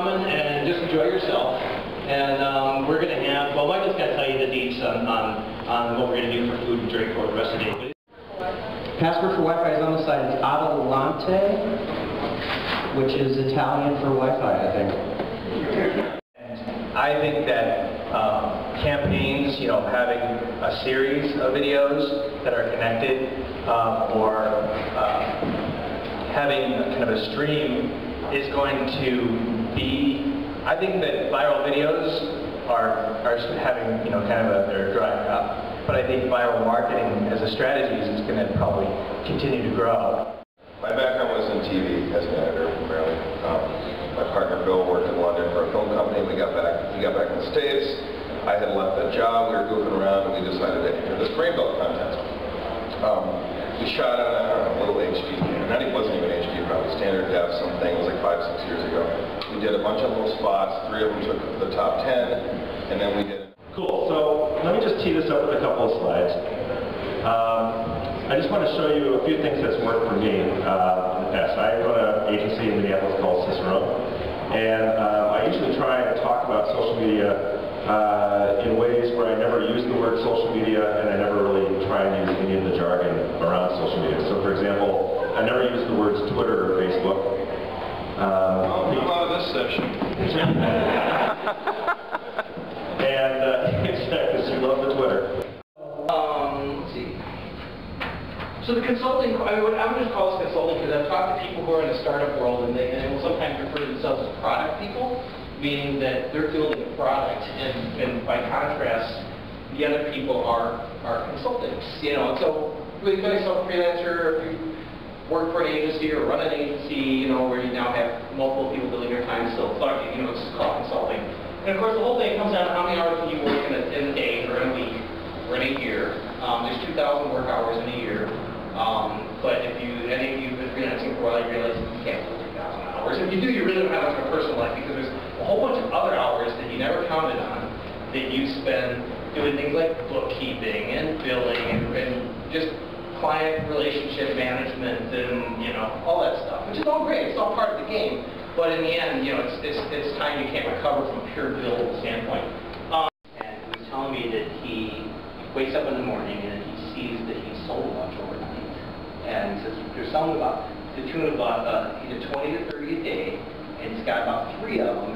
coming and just enjoy yourself. And we're going to have, well, Michael's going to tell you the deets on what we're going to do for food and drink for the rest of the day. Password for Wi-Fi is on the side. It's Adelante, which is Italian for Wi-Fi, I think. I think that campaigns, having a series of videos that are connected, or having kind of a stream is going to be, I think that viral videos are having, they're drying up. But I think viral marketing as a strategy is going to probably continue to grow. My background was in TV as an editor, primarily. My partner Bill worked in London for a film company. He got back in the States. I had left that job. We were goofing around, and we decided to enter this Greenbelt contest. We shot on a little HD, not even wasn't even HD, probably standard def, something. It was like 5, 6 years ago. We did a bunch of little spots. 3 of them took the top 10, and then we did. Cool. So let me just tee this up with a couple of slides. I just want to show you a few things that's worked for me in the past. I run an agency in Minneapolis called Cicero, and I usually try to talk about social media in ways where I never use the word social media, and I never really try and use any of the jargon around social media. So, for example, I never use the words Twitter or Facebook. Come out of this session. And because you love the Twitter. Let's see. So the consulting, I'm going to call this consulting because I've talked to people who are in the startup world, and they will sometimes refer to themselves as product people, meaning that they're building a product, and by contrast, the other people are consultants. So really kind of self-freelancer, if you work for an agency or run an agency, where you now have multiple people building your time, still plugging, it's just called consulting. And of course, the whole thing comes down to how many hours can you work in a day, or in a week, or in a year. There's 2,000 work hours in a year. But if any of you have been freelancing for a while, you realize you can't work 2,000 hours. If you do, you really don't have much of a personal life, because there's a whole bunch of other hours that you never counted on that you spend doing things like bookkeeping and billing and just client relationship management and all that stuff, which is all great. It's all part of the game. But in the end, it's time you can't recover from a pure bill standpoint. And he was telling me that he wakes up in the morning and he sees that he sold a bunch overnight. And he says there's something about the tune of about either 20 to 30 a day, and he's got about 3 of them.